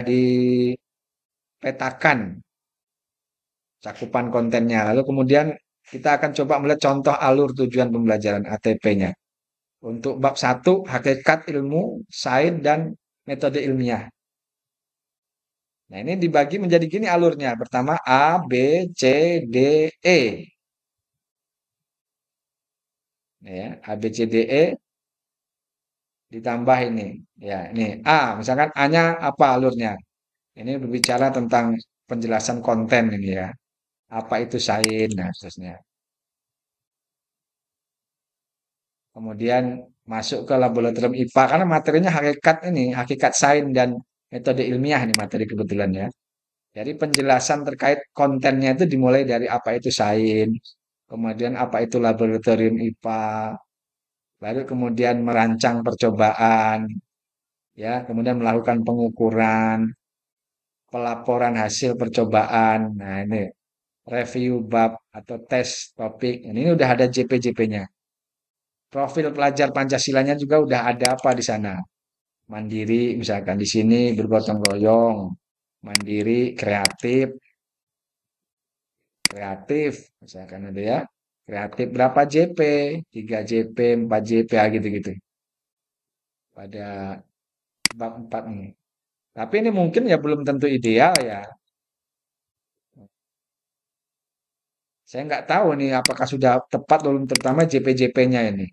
dipetakan cakupan kontennya. Lalu kemudian kita akan coba melihat contoh alur tujuan pembelajaran ATP-nya. Untuk bab 1 hakikat ilmu, sains dan metode ilmiah. Nah, ini dibagi menjadi gini alurnya. Pertama A, B, C, D, E. Nah, ya, A, B, C, D, E ditambah ini. Ya, ini A. Misalkan A-nya apa alurnya? Ini berbicara tentang penjelasan konten ini ya. Apa itu sains, nah seterusnya. Kemudian masuk ke laboratorium IPA karena materinya hakikat ini, hakikat sains dan metode ilmiah nih materi kebetulan ya. Jadi penjelasan terkait kontennya itu dimulai dari apa itu sains, kemudian apa itu laboratorium IPA, lalu kemudian merancang percobaan, ya, kemudian melakukan pengukuran, pelaporan hasil percobaan. Nah, ini review bab atau tes topik. Ini udah ada JP-JP-nya. Profil pelajar Pancasilanya juga udah ada apa di sana. Mandiri, misalkan di sini bergotong royong, mandiri, kreatif, kreatif, misalkan ada ya. Kreatif berapa JP? 3 JP, 4 JP, gitu-gitu. Pada bab 4 ini. Tapi ini mungkin ya belum tentu ideal ya. Saya nggak tahu nih apakah sudah tepat belum terutama JP-JP-nya ini.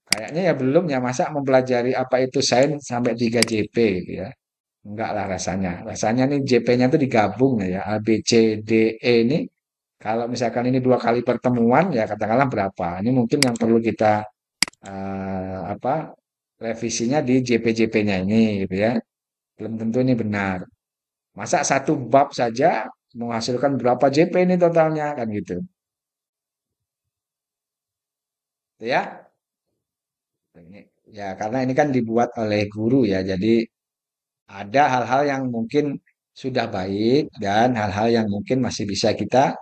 Kayaknya ya belum ya masa mempelajari apa itu sains sampai 3 JP gitu ya. Enggak lah rasanya. Rasanya nih JP-nya itu digabung ya. A, B, C, D, E ini kalau misalkan ini 2 kali pertemuan ya katakanlah berapa. Ini mungkin yang perlu kita apa revisinya di JP-JP-nya ini gitu ya. Belum tentu ini benar. Masa satu bab saja menghasilkan berapa JP ini totalnya kan gitu. Ya. Ya karena ini kan dibuat oleh guru ya. Jadi Ada hal-hal yang mungkin sudah baik dan hal-hal yang mungkin masih bisa kita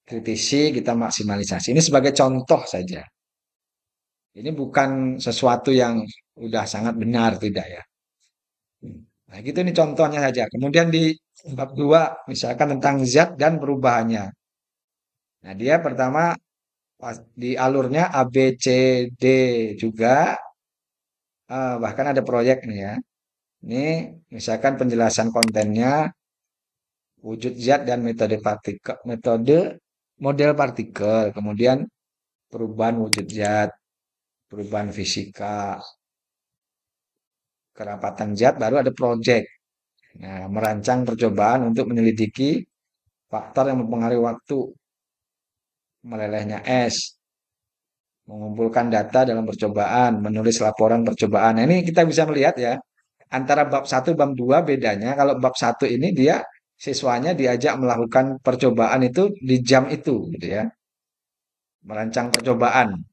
kritisi, kita maksimalisasi. Ini sebagai contoh saja. Ini bukan sesuatu yang udah sangat benar, tidak ya. Nah, gitu ini contohnya saja. Kemudian di bab 2 misalkan tentang zat dan perubahannya. Nah, dia pertama di alurnya A, B, C, D juga. Bahkan ada proyek nih ya. Ini misalkan penjelasan kontennya, wujud zat dan metode partikel, model partikel, kemudian perubahan wujud zat, perubahan fisika, kerapatan zat, baru ada proyek. Nah, merancang percobaan untuk menyelidiki faktor yang mempengaruhi waktu melelehnya es, mengumpulkan data dalam percobaan, menulis laporan percobaan. Nah, ini kita bisa melihat ya, antara bab 1 bab 2 bedanya. Kalau bab 1 ini dia siswanya diajak melakukan percobaan itu di jam itu gitu ya. Merancang percobaan.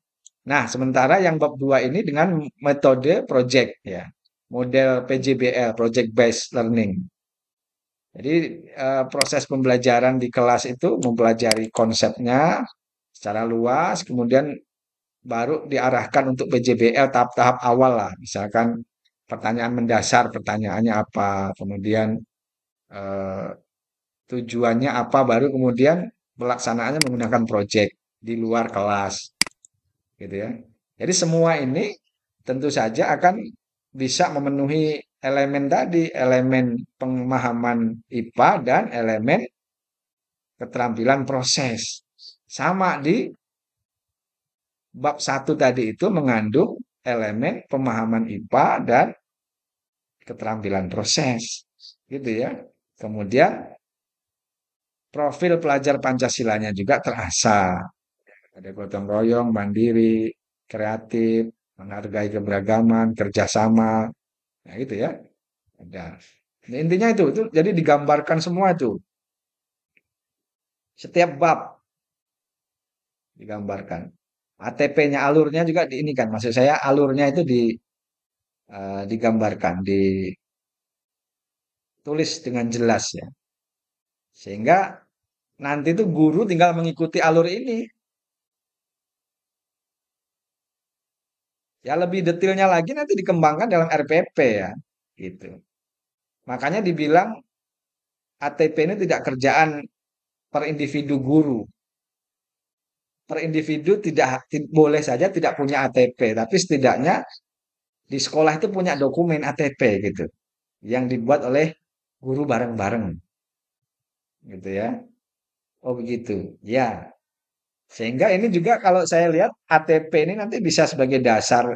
Nah, sementara yang bab 2 ini dengan metode project ya. Model PJBL, project based learning. Jadi proses pembelajaran di kelas itu mempelajari konsepnya secara luas, kemudian baru diarahkan untuk PJBL tahap-tahap awal lah. Misalkan pertanyaan mendasar, pertanyaannya apa, kemudian eh, tujuannya apa, baru kemudian pelaksanaannya menggunakan project di luar kelas, gitu ya. Jadi semua ini tentu saja akan bisa memenuhi elemen tadi, elemen pemahaman IPA dan elemen keterampilan proses. Sama di bab 1 tadi itu mengandung elemen pemahaman IPA dan keterampilan proses. Gitu ya. Kemudian profil pelajar Pancasilanya juga terasa. Ada gotong royong, mandiri, kreatif, menghargai keberagaman, kerjasama. Nah itu ya. Ada. Nah, intinya itu jadi digambarkan semua itu. Setiap bab digambarkan. ATP-nya alurnya juga di ini kan. Maksud saya alurnya itu digambarkan, ditulis dengan jelas ya. Sehingga nanti itu guru tinggal mengikuti alur ini. Ya lebih detailnya lagi nanti dikembangkan dalam RPP ya. Gitu. Makanya dibilang ATP ini tidak kerjaan per individu guru. Per individu boleh saja tidak punya ATP, tapi setidaknya di sekolah itu punya dokumen ATP gitu. Yang dibuat oleh guru bareng-bareng. Gitu ya. Oh begitu. Ya. Sehingga ini juga kalau saya lihat ATP ini nanti bisa sebagai dasar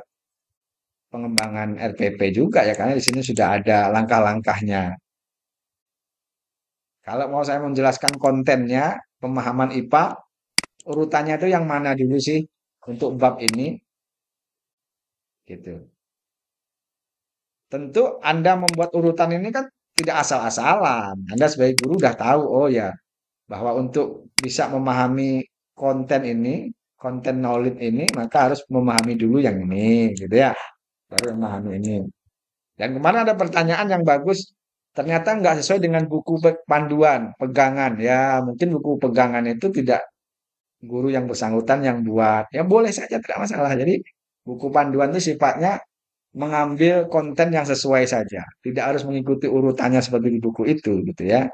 pengembangan RPP juga ya, karena di sini sudah ada langkah-langkahnya. Kalau mau saya menjelaskan kontennya, pemahaman IPA, urutannya itu yang mana dulu sih untuk bab ini? Gitu. Tentu Anda membuat urutan ini kan tidak asal-asalan. Anda sebagai guru udah tahu, oh ya, bahwa untuk bisa memahami konten ini, konten knowledge ini, maka harus memahami dulu yang ini, gitu ya. Baru memahami ini. Dan kemarin ada pertanyaan yang bagus, ternyata nggak sesuai dengan buku panduan, pegangan. Ya, mungkin buku pegangan itu tidak guru yang bersangkutan yang buat. Ya boleh saja, tidak masalah. Jadi buku panduan itu sifatnya mengambil konten yang sesuai saja. Tidak harus mengikuti urutannya seperti di buku itu, gitu ya.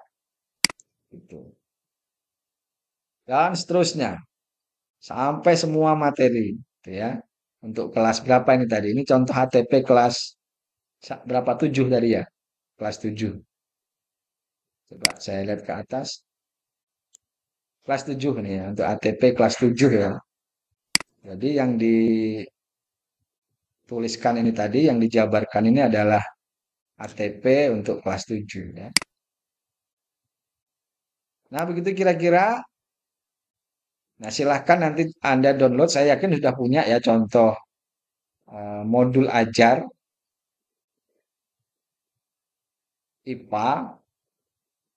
Gitu. Dan seterusnya. Sampai semua materi, gitu ya. Untuk kelas berapa ini tadi? Ini contoh HTP kelas berapa? 7 tadi ya? Kelas 7. Coba saya lihat ke atas. Kelas 7 nih ya, untuk ATP kelas 7 ya. Jadi yang dituliskan ini tadi, yang dijabarkan ini adalah ATP untuk kelas 7 ya. Nah, begitu kira-kira. Nah, silahkan nanti Anda download. Saya yakin sudah punya ya contoh modul ajar IPA.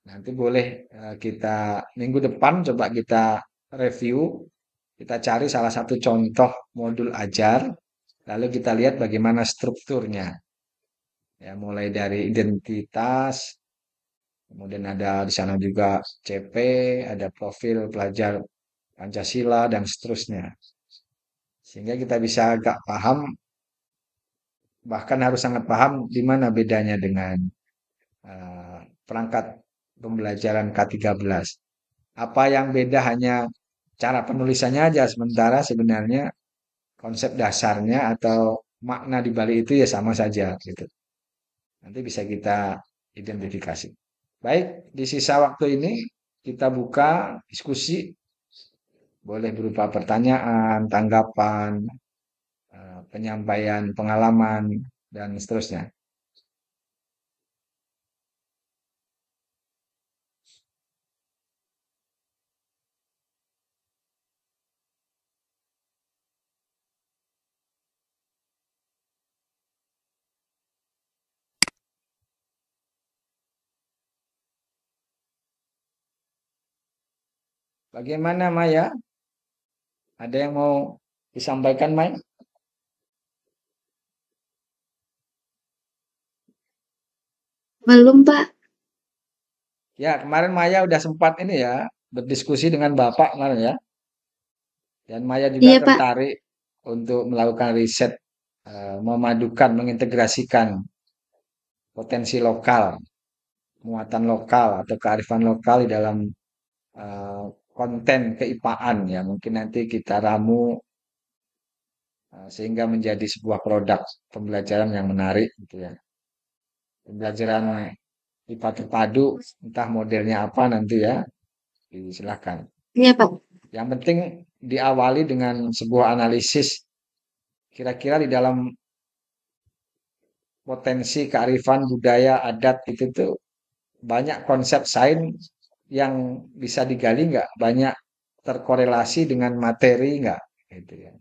Nanti boleh kita minggu depan coba kita review. Kita cari salah satu contoh modul ajar. Lalu kita lihat bagaimana strukturnya. Ya, mulai dari identitas, kemudian ada di sana juga CP, ada profil pelajar Pancasila dan seterusnya. Sehingga kita bisa agak paham, bahkan harus sangat paham di mana bedanya dengan perangkat pembelajaran K13. Apa yang beda hanya cara penulisannya aja, sementara sebenarnya konsep dasarnya atau makna di balik itu ya sama saja gitu. Nanti bisa kita identifikasi. Baik, di sisa waktu ini kita buka diskusi, boleh berupa pertanyaan, tanggapan, penyampaian pengalaman, dan seterusnya. Bagaimana Maya? Ada yang mau disampaikan, Maya? Belum, Pak. Ya, kemarin Maya udah sempat ini ya, berdiskusi dengan Bapak kemarin ya. Dan Maya juga Iya, Pak. tertarik untuk melakukan riset, memadukan, mengintegrasikan potensi lokal, muatan lokal atau kearifan lokal di dalam konten keipaan ya. Mungkin nanti kita ramu sehingga menjadi sebuah produk pembelajaran yang menarik gitu ya. Pembelajaran IPA terpadu, entah modelnya apa nanti ya, silakan. Iya, Pak. Yang penting diawali dengan sebuah analisis kira-kira di dalam potensi kearifan budaya adat itu tuh banyak konsep sains yang bisa digali nggak, banyak terkorelasi dengan materi nggak, gitu ya.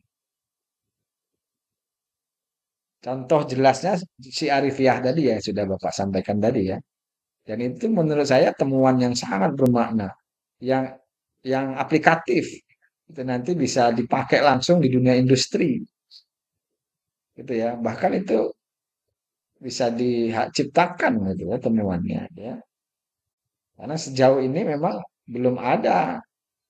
Contoh jelasnya si Arifiah tadi ya sudah Bapak sampaikan tadi ya. Dan itu menurut saya temuan yang sangat bermakna, yang aplikatif. Itu nanti bisa dipakai langsung di dunia industri. Gitu ya. Bahkan itu bisa diciptakan gitu ya temuannya ya. Karena sejauh ini memang belum ada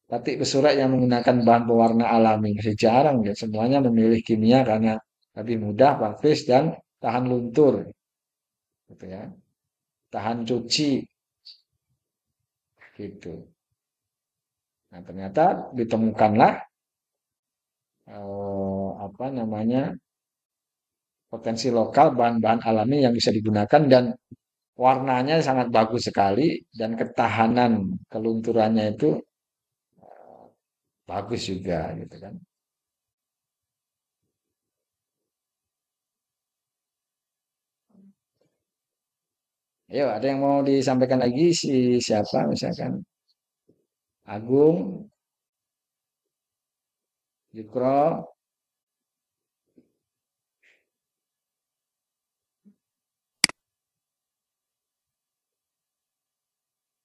batik besurat yang menggunakan bahan pewarna alami. Masih jarang ya. Semuanya memilih kimia karena lebih mudah, praktis dan tahan luntur. Gitu ya. Tahan cuci. Gitu. Nah, ternyata ditemukanlah apa namanya potensi lokal bahan-bahan alami yang bisa digunakan dan warnanya sangat bagus sekali dan ketahanan kelunturannya itu bagus juga gitu kan. Ayo, ada yang mau disampaikan lagi siapa misalkan Agung, Yukro,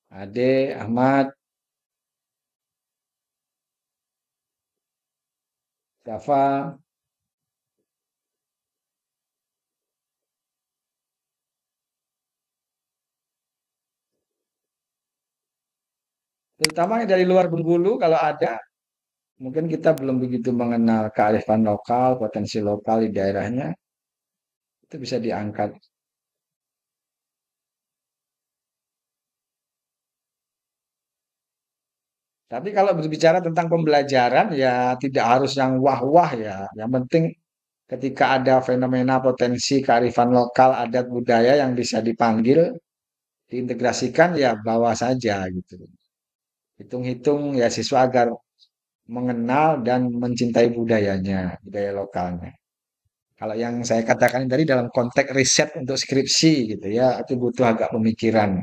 Ade, Ahmad, Java, terutama yang dari luar Bengkulu kalau ada, mungkin kita belum begitu mengenal kearifan lokal, potensi lokal di daerahnya, itu bisa diangkat. Tapi kalau berbicara tentang pembelajaran ya tidak harus yang wah-wah ya. Yang penting ketika ada fenomena potensi kearifan lokal, adat budaya yang bisa dipanggil, diintegrasikan ya bawa saja gitu. Hitung-hitung ya siswa agar mengenal dan mencintai budayanya, budaya lokalnya. Kalau yang saya katakan tadi dalam konteks riset untuk skripsi gitu ya, itu butuh agak pemikiran.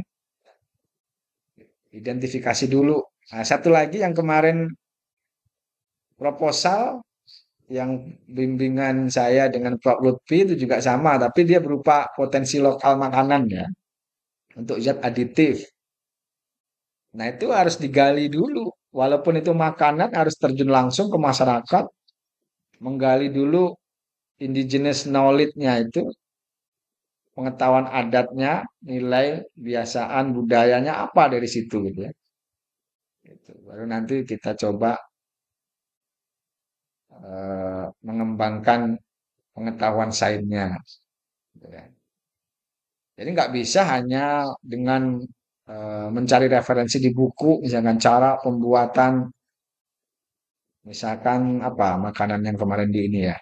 Identifikasi dulu. Nah, satu lagi yang kemarin proposal yang bimbingan saya dengan Prof. Lutfi itu juga sama, tapi dia berupa potensi lokal makanan ya, untuk zat aditif. Nah, itu harus digali dulu. Walaupun itu makanan harus terjun langsung ke masyarakat, menggali dulu indigenous knowledge-nya itu, pengetahuan adatnya, nilai, kebiasaan, budayanya apa dari situ gitu ya. Gitu. Baru nanti kita coba mengembangkan pengetahuan sainsnya. Gitu ya. Jadi nggak bisa hanya dengan mencari referensi di buku, misalkan cara pembuatan, misalkan apa makanan yang kemarin di ini ya,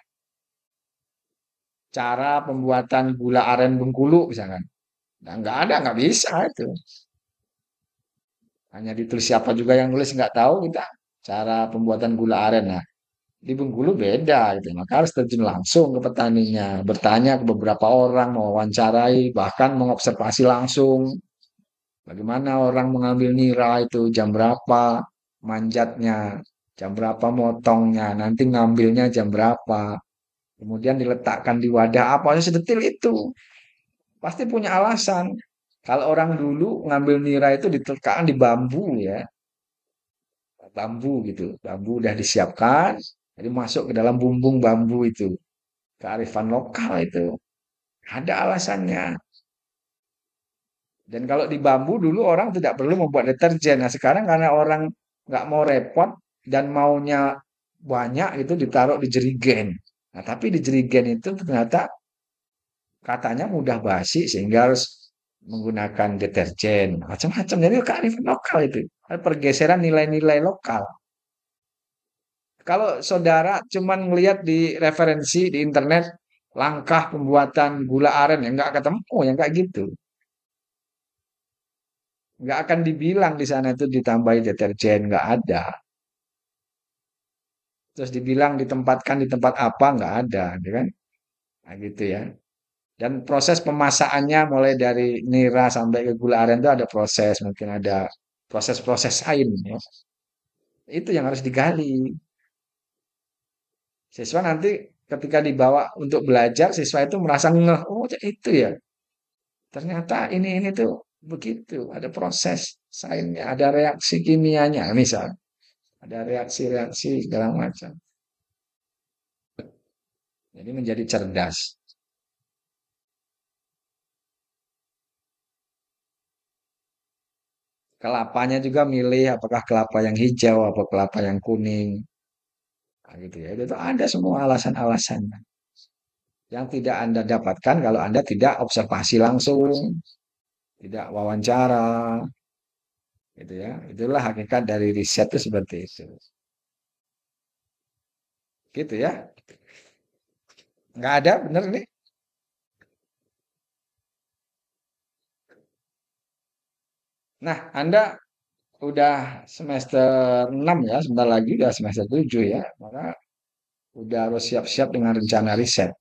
cara pembuatan gula aren Bengkulu misalkan. Nah, nggak ada, nggak bisa itu. Hanya ditulis siapa juga yang nulis nggak tahu kita cara pembuatan gula aren. Nah, di Bengkulu beda gitu. Maka harus terjun langsung ke petaninya, bertanya ke beberapa orang, mewawancarai, bahkan mengobservasi langsung bagaimana orang mengambil nira itu, jam berapa manjatnya, jam berapa motongnya, nanti ngambilnya jam berapa, kemudian diletakkan di wadah apa, sedetil itu. Pasti punya alasan. Kalau orang dulu ngambil nira itu diletakkan di bambu ya, bambu gitu. Bambu udah disiapkan, jadi masuk ke dalam bumbung bambu itu. Kearifan lokal itu. Ada alasannya. Dan kalau di bambu dulu orang tidak perlu membuat deterjen. Nah sekarang karena orang nggak mau repot dan maunya banyak itu ditaruh di jerigen. Nah tapi di jerigen itu ternyata katanya mudah basi sehingga harus menggunakan deterjen. Macam-macam. Jadi kearifan lokal itu. Pergeseran nilai-nilai lokal. Kalau saudara cuman ngelihat di referensi di internet langkah pembuatan gula aren yang nggak ketemu, yang nggak gitu. Nggak akan dibilang di sana itu ditambahi deterjen, nggak ada. Terus dibilang ditempatkan di tempat apa, nggak ada, gitu kan? Nah, gitu ya. Dan proses pemasakannya mulai dari nira sampai ke gula aren itu ada proses, mungkin ada proses-proses lain ya. Itu yang harus digali. Siswa nanti ketika dibawa untuk belajar, siswa itu merasa ngeh, oh itu ya. Ternyata ini tuh begitu, ada proses sainsnya, ada reaksi kimianya, misal, ada reaksi-reaksi segala macam. Jadi menjadi cerdas. Kelapanya juga milih apakah kelapa yang hijau atau kelapa yang kuning. Nah, gitu ya. Itu ada semua alasan-alasannya. Yang tidak Anda dapatkan kalau Anda tidak observasi langsung, tidak wawancara, gitu ya. Itulah hakikat dari riset itu seperti itu. Gitu ya. Nggak ada, bener nih. Nah, Anda udah semester 6 ya, sebentar lagi udah semester 7 ya. Maka udah harus siap-siap dengan rencana riset.